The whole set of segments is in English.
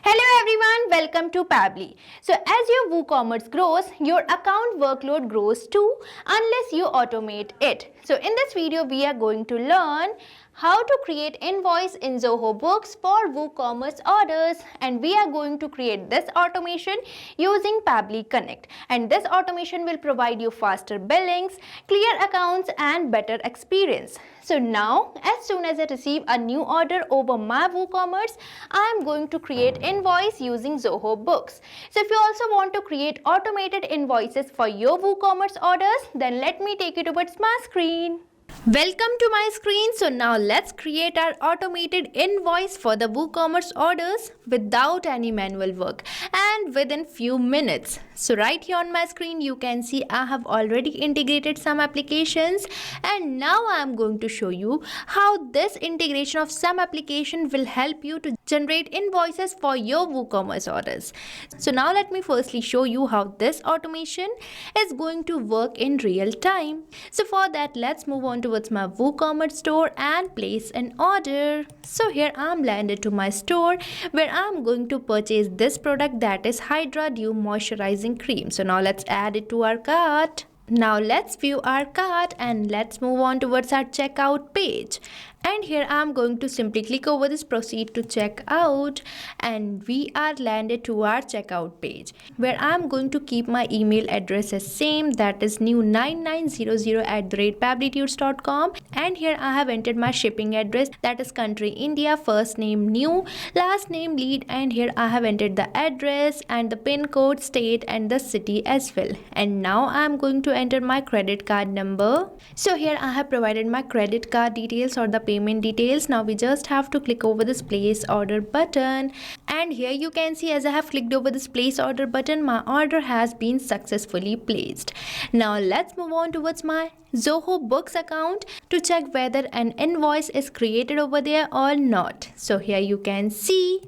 Hello everyone, welcome to Pabbly. So as your WooCommerce grows, your account workload grows too unless you automate it. So in this video, we are going to learn how to create invoice in Zoho Books for WooCommerce orders, and we are going to create this automation using Pabbly Connect, and this automation will provide you faster billings, clear accounts and better experience. So now as soon as I receive a new order over my WooCommerce, I am going to create invoice using Zoho Books. So if you also want to create automated invoices for your WooCommerce orders, then let me take you towards my screen. Welcome to my screen. So now let's create our automated invoice for the WooCommerce orders without any manual work and within few minutes. So right here on my screen you can see I have already integrated some applications, and now I am going to show you how this integration of some application will help you to generate invoices for your WooCommerce orders. So now let me firstly show you how this automation is going to work in real time. So for that, let's move on towards my WooCommerce store and place an order. So here I'm landed to my store where I'm going to purchase this product, that is Hydra Dew Moisturizing Cream. So now let's add it to our cart. Now let's view our cart and let's move on towards our checkout page. And here I'm going to simply click over this proceed to check out, and we are landed to our checkout page where I'm going to keep my email address as same, that is new9900@pabblytudes.com, and here I have entered my shipping address, that is country India, first name new, last name lead, and here I have entered the address and the pin code, state and the city as well. And now I'm going to enter my credit card number. So here I have provided my credit card details or the payment details. Now we just have to click over this place order button, and here you can see as I have clicked over this place order button, my order has been successfully placed. Now let's move on towards my Zoho Books account to check whether an invoice is created over there or not. So here you can see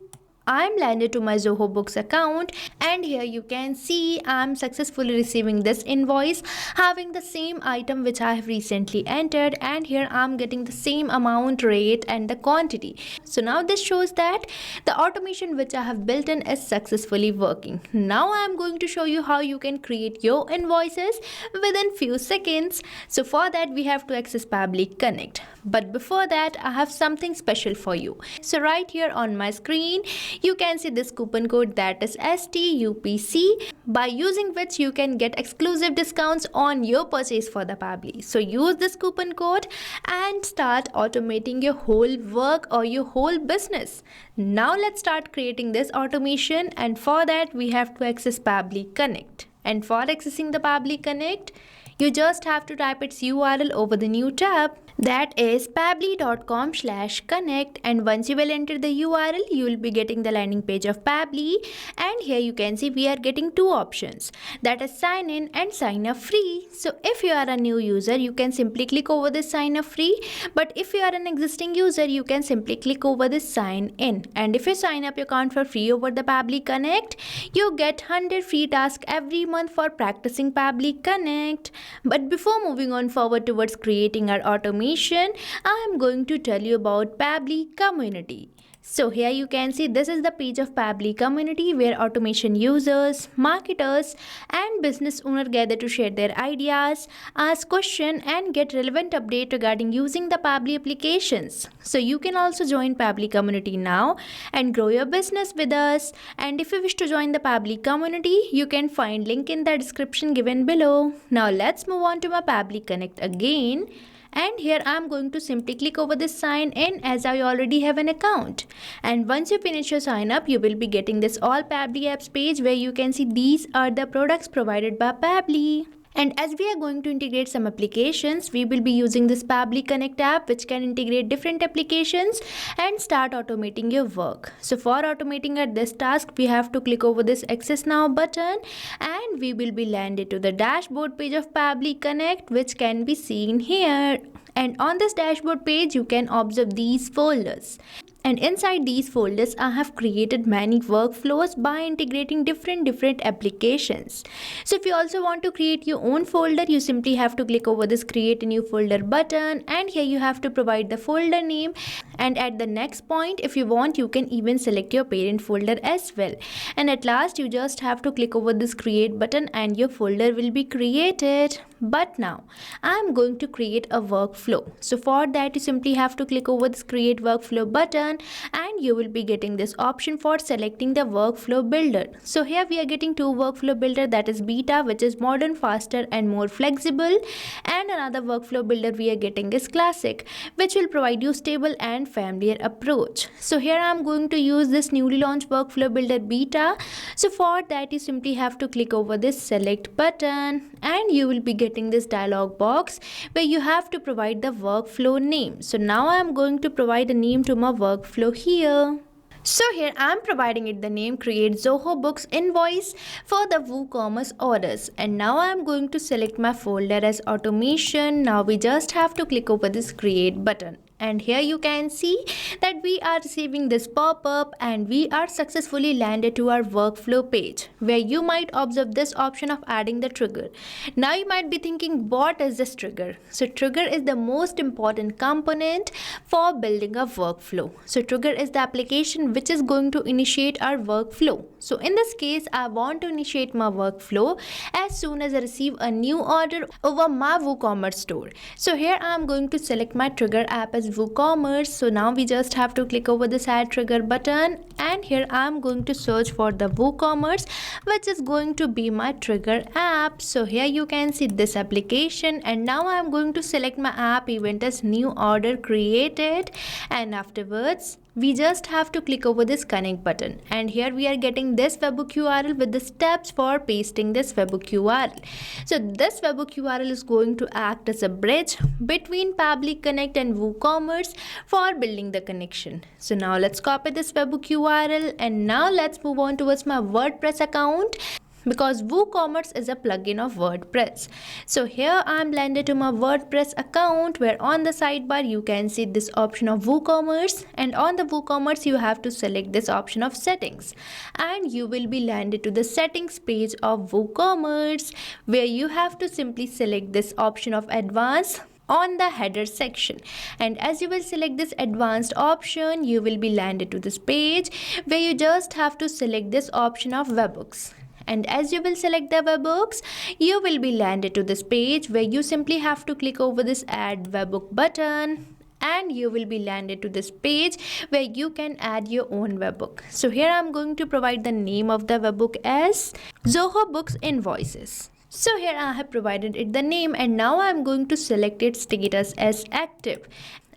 I'm landed to my Zoho Books account, and here you can see I'm successfully receiving this invoice having the same item which I have recently entered, and here I'm getting the same amount, rate and the quantity. So now this shows that the automation which I have built in is successfully working. Now I'm going to show you how you can create your invoices within few seconds. So for that we have to access Pabbly Connect. But before that, I have something special for you. So right here on my screen you can see this coupon code, that is STUPC, by using which you can get exclusive discounts on your purchase for the Pabbly. So use this coupon code and start automating your whole work or your whole business. Now let's start creating this automation, and for that we have to access Pabbly Connect. And for accessing the Pabbly Connect, you just have to type its URL over the new tab, that is pabbly.com/connect, and once you will enter the URL you will be getting the landing page of Pabbly. And here you can see we are getting two options, that is sign in and sign up free. So if you are a new user you can simply click over this sign up free, but if you are an existing user you can simply click over this sign in. And if you sign up your account for free over the Pabbly Connect, you get 100 free tasks every month for practicing Pabbly Connect. But before moving on forward towards creating our automation, I am going to tell you about Pabbly Community. So here you can see this is the page of Pabbly Community where automation users, marketers and business owners gather to share their ideas, ask questions and get relevant update regarding using the Pabbly applications. So you can also join Pabbly Community now and grow your business with us. And if you wish to join the Pabbly Community, you can find link in the description given below. Now let's move on to my Pabbly Connect again. And here I'm going to simply click over this sign in as I already have an account. And once you finish your sign up, you will be getting this all Pabbly apps page where you can see these are the products provided by Pabbly. And as we are going to integrate some applications, we will be using this Pabbly Connect app which can integrate different applications and start automating your work. So for automating this task, we have to click over this Access Now button, and we will be landed to the dashboard page of Pabbly Connect, which can be seen here. And on this dashboard page, you can observe these folders. And inside these folders, I have created many workflows by integrating different applications. So if you also want to create your own folder, you simply have to click over this create a new folder button, and here you have to provide the folder name And at the next point, if you want, you can even select your parent folder as well. And at last, you just have to click over this create button and your folder will be created. But now I'm going to create a workflow. So for that, you simply have to click over this create workflow button and you will be getting this option for selecting the workflow builder. So here we are getting two workflow builder, that is beta, which is modern, faster and more flexible, and another workflow builder we are getting is classic, which will provide you stable and familiar approach. So here I'm going to use this newly launched workflow builder beta. So for that, you simply have to click over this select button and you will be getting this dialog box where you have to provide the workflow name. So now I'm going to provide a name to my workflow here. So here I'm providing it the name create Zoho Books invoice for the WooCommerce orders, and now I'm going to select my folder as automation. Now we just have to click over this create button. And here you can see that we are receiving this pop-up and we are successfully landed to our workflow page where you might observe this option of adding the trigger. Now you might be thinking, what is this trigger? So trigger is the most important component for building a workflow. So trigger is the application which is going to initiate our workflow. So in this case, I want to initiate my workflow as soon as I receive a new order over my WooCommerce store. So here I am going to select my trigger app as WooCommerce. So now we just have to click over this add trigger button and here I am going to search for the WooCommerce, which is going to be my trigger app. So here you can see this application, and now I am going to select my app event as new order created, and afterwards we just have to click over this connect button, and here we are getting this webhook URL with the steps for pasting this webhook URL. So this webhook URL is going to act as a bridge between Pabbly Connect and WooCommerce for building the connection. So now let's copy this webhook URL and now let's move on towards my WordPress account, because WooCommerce is a plugin of WordPress. So here I am landed to my WordPress account where on the sidebar you can see this option of WooCommerce, and on the WooCommerce you have to select this option of settings and you will be landed to the settings page of WooCommerce where you have to simply select this option of advanced on the header section, and as you will select this advanced option you will be landed to this page where you just have to select this option of webhooks. And as you will select the webhooks, you will be landed to this page where you simply have to click over this add webhook button and you will be landed to this page where you can add your own webhook. So here I'm going to provide the name of the webhook as Zoho Books Invoices. So here I have provided it the name, and now I'm going to select its status as active.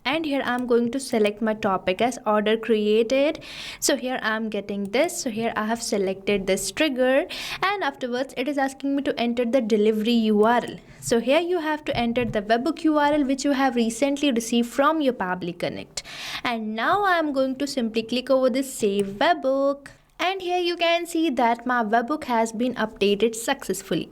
And here I'm going to select my topic as order created. So here I'm getting this. So here I have selected this trigger, and afterwards it is asking me to enter the delivery URL. So here you have to enter the webhook URL which you have recently received from your Pabbly Connect. And now I'm going to simply click over this save webhook. And here you can see that my webhook has been updated successfully.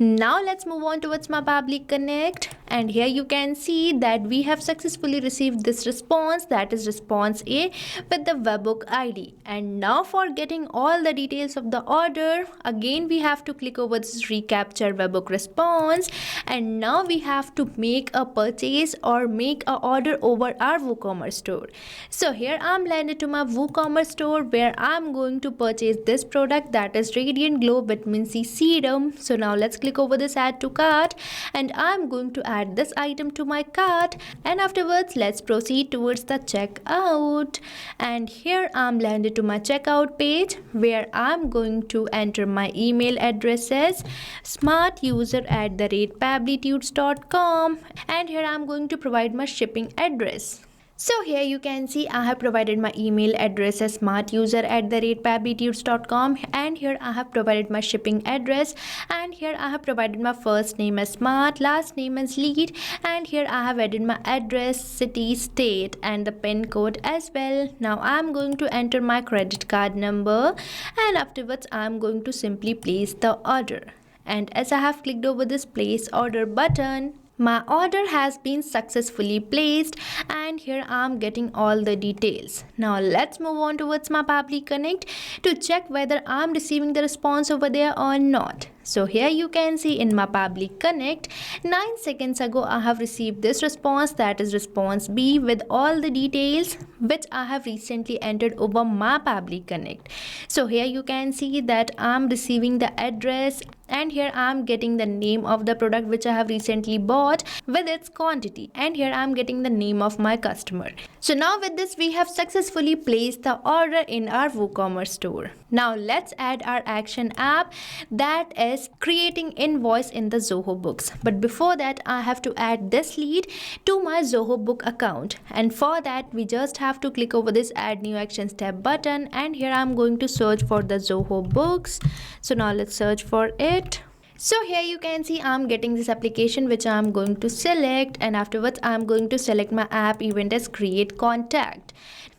Now let's move on towards my Pabbly Connect, and here you can see that we have successfully received this response, that is response A with the webhook ID. And now for getting all the details of the order, again we have to click over this recapture webhook response, and now we have to make a purchase or make a order over our WooCommerce store. So here I'm landed to my WooCommerce store where I'm going to purchase this product, that is Radiant Glow Vitamin C Serum. So now let's click over this add to cart, and I'm going to add this item to my cart, and afterwards let's proceed towards the checkout. And here I'm landed to my checkout page where I'm going to enter my email address as smartuser@pabblytudes.com, and here I'm going to provide my shipping address. So here you can see I have provided my email address as smartuser@pabblytudes.com, and here I have provided my shipping address, and here I have provided my first name as Smart, last name as Lead, and here I have added my address, city, state and the pin code as well. Now I am going to enter my credit card number, and afterwards I am going to simply place the order. And as I have clicked over this place order button, My order has been successfully placed, and here I'm getting all the details. Now let's move on towards my Pabbly Connect to check whether I'm receiving the response over there or not. So here you can see in my Pabbly Connect, 9 seconds ago I have received this response, that is response B, with all the details which I have recently entered over my Pabbly Connect. So here you can see that I'm receiving the address, and here I'm getting the name of the product which I have recently bought with its quantity, and here I'm getting the name of my customer. So now with this we have successfully placed the order in our WooCommerce store. Now let's add our action app, that is creating invoice in the Zoho Books. But before that I have to add this lead to my Zoho Book account, and for that we just have to click over this add new actions tab button, and here I'm going to search for the Zoho Books. So now let's search for it. So here you can see I'm getting this application which I'm going to select, and afterwards I'm going to select my app event as create contact.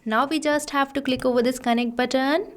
Now we just have to click over this connect button,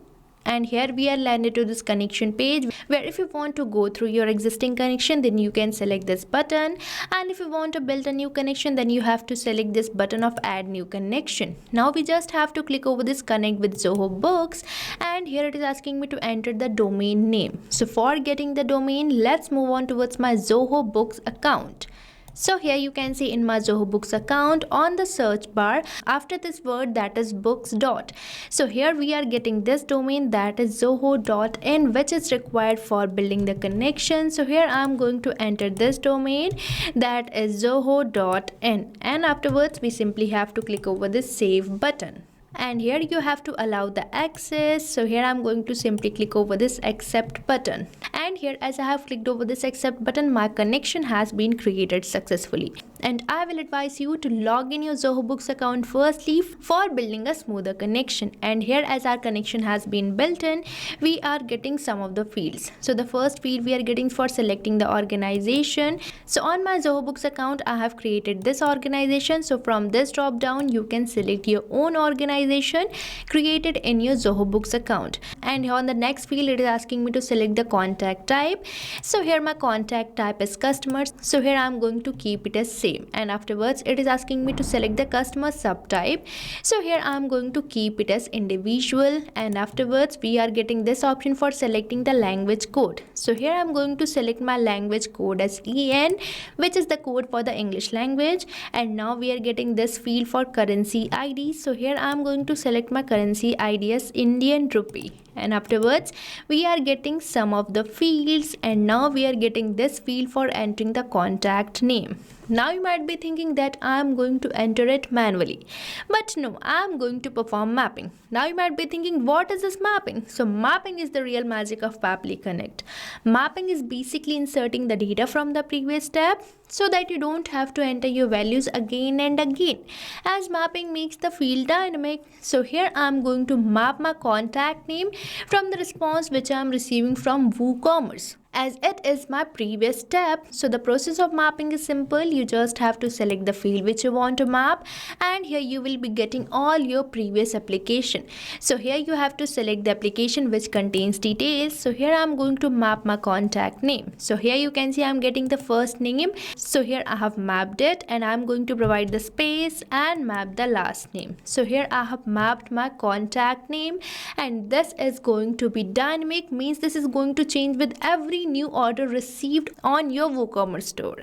and here we are landed to this connection page, where if you want to go through your existing connection then you can select this button, and if you want to build a new connection then you have to select this button of add new connection. Now we just have to click over this connect with Zoho Books, and here it is asking me to enter the domain name. So for getting the domain, let's move on towards my Zoho Books account. So here you can see in my Zoho Books account, on the search bar after this word, that is books dot. So here we are getting this domain, that is zoho.in, which is required for building the connection. So here I'm going to enter this domain, that is zoho.in, and afterwards we simply have to click over this save button. And here you have to allow the access. So here I'm going to simply click over this accept button, and here as I have clicked over this accept button, my connection has been created successfully. And I will advise you to log in your Zoho Books account firstly for building a smoother connection. And here as our connection has been built in, we are getting some of the fields. So the first field we are getting for selecting the organization. So on my Zoho Books account I have created this organization. So from this drop down you can select your own organization created in your Zoho Books account. And on the next field it is asking me to select the contact type. So here my contact type is customers. So here I'm going to keep it as same, and afterwards it is asking me to select the customer subtype. So here I'm going to keep it as individual, and afterwards we are getting this option for selecting the language code. So here I'm going to select my language code as EN, which is the code for the English language. And now we are getting this field for currency ID. So here I'm going to select my currency ID as Indian rupee, and afterwards we are getting some of the fields, and now we are getting this field for entering the contact name. Now you might be thinking that I am going to enter it manually, but no, I am going to perform mapping. Now you might be thinking, what is this mapping? So mapping is the real magic of Pabbly Connect. Mapping is basically inserting the data from the previous step so that you don't have to enter your values again and again, as mapping makes the field dynamic. So here I am going to map my contact name from the response which I am receiving from WooCommerce, as it is my previous step. So the process of mapping is simple. You just have to select the field which you want to map, and here you will be getting all your previous application. So here you have to select the application which contains details. So here I'm going to map my contact name. So here you can see I'm getting the first name. So here I have mapped it, and I'm going to provide the space and map the last name. So here I have mapped my contact name, and this is going to be dynamic, means this is going to change with every new order received on your WooCommerce store.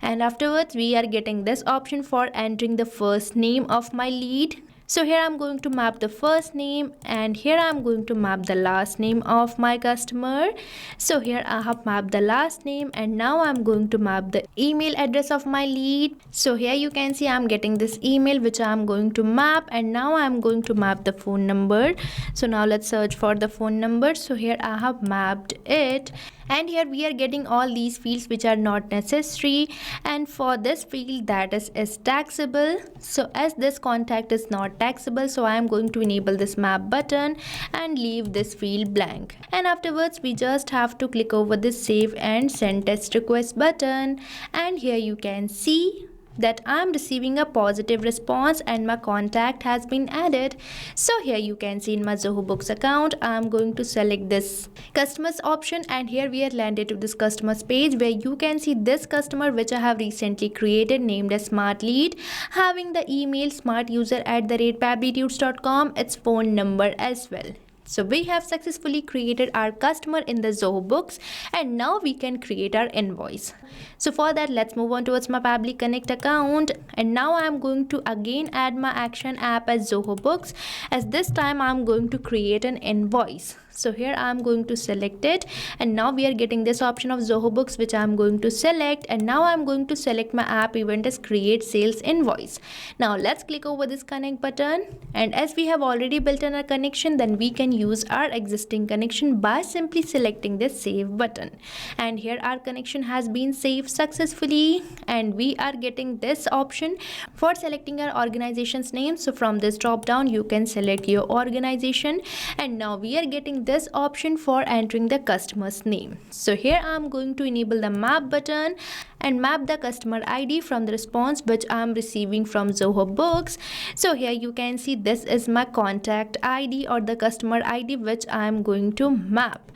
And afterwards we are getting this option for entering the first name of my lead. So here I'm going to map the first name, and here I'm going to map the last name of my customer. So here I have mapped the last name, and now I'm going to map the email address of my lead. So here you can see I'm getting this email which I'm going to map, and now I'm going to map the phone number. So now let's search for the phone number. So here I have mapped it, and here we are getting all these fields which are not necessary. And for this field, that is taxable. So as this contact is not taxable, so I am going to enable this map button and leave this field blank. And afterwards we just have to click over this save and send test request button, and here you can see that I'm receiving a positive response and my contact has been added. So here you can see in my Zoho Books account, I'm going to select this customers option, and here we are landed to this customers page where you can see this customer which I have recently created named as Smart Lead, having the email smartuser@pabblytudes.com, its phone number as well. So we have successfully created our customer in the Zoho Books, and now we can create our invoice. So for that, let's move on towards my Pabbly Connect account, and now I'm going to again add my action app as Zoho Books, as this time I'm going to create an invoice. So here I'm going to select it, and now we are getting this option of Zoho Books which I'm going to select, and now I'm going to select my app event as create sales invoice. Now let's click over this connect button, and as we have already built in our connection, then we can use our existing connection by simply selecting this save button. And here our connection has been saved successfully, and we are getting this option for selecting our organization's name. So from this drop down you can select your organization, and now we are getting this option for entering the customer's name. So here I'm going to enable the map button and map the customer ID from the response which I'm receiving from Zoho Books. So here you can see this is my contact ID or the customer ID which I'm going to map.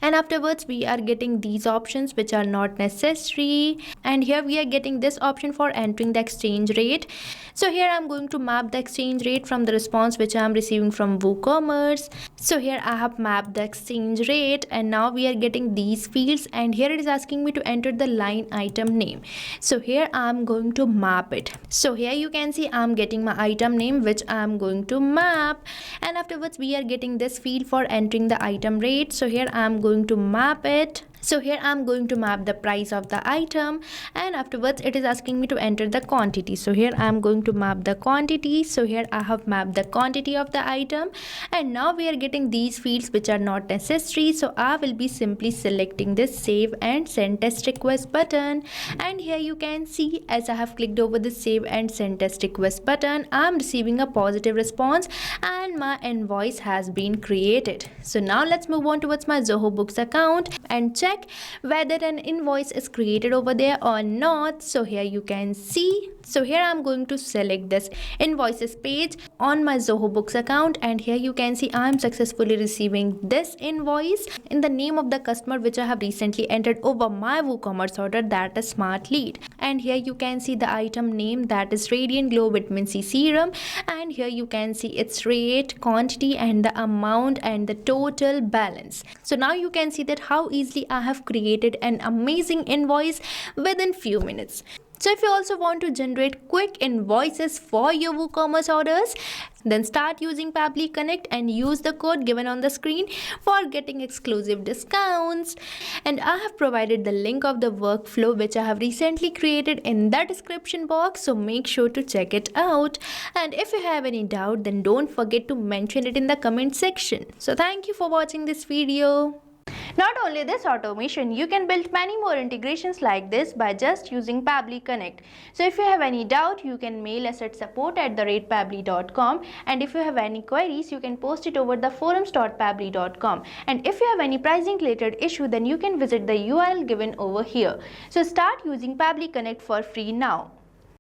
And afterwards we are getting these options which are not necessary, and here we are getting this option for entering the exchange rate. So here I'm going to map the exchange rate from the response which I'm receiving from WooCommerce. So here I have mapped the exchange rate, and now we are getting these fields, and here it is asking me to enter the line item name. So here I'm going to map it. So here you can see I'm getting my item name which I'm going to map, and afterwards we are getting this field for entering the item rate. So here I'm going to map it. So here I'm going to map the price of the item, and afterwards it is asking me to enter the quantity. So here I'm going to map the quantity. So here I have mapped the quantity of the item, and now we are getting these fields which are not necessary. So I will be simply selecting this save and send test request button, and here you can see as I have clicked over the save and send test request button, I'm receiving a positive response and my invoice has been created. So now let's move on towards my Zoho Books account and check whether an invoice is created over there or not. So here you can see. So here I'm going to select this invoices page on my Zoho Books account, and here you can see I'm successfully receiving this invoice in the name of the customer which I have recently entered over my WooCommerce order, that is Smart Lead. And here you can see the item name, that is Radiant Glow Vitamin C Serum, and here you can see its rate, quantity, and the amount and the total balance. So now you can see that how easily I have created an amazing invoice within few minutes. So if you also want to generate quick invoices for your WooCommerce orders, then start using Pabbly Connect and use the code given on the screen for getting exclusive discounts. And I have provided the link of the workflow which I have recently created in the description box, so make sure to check it out. And if you have any doubt, then don't forget to mention it in the comment section. So thank you for watching this video. Not only this automation, you can build many more integrations like this by just using Pabbly Connect. So if you have any doubt, you can mail us at support@pabbly.com, and if you have any queries, you can post it over the forums.pabbly.com. And if you have any pricing related issue, then you can visit the URL given over here. So start using Pabbly Connect for free now.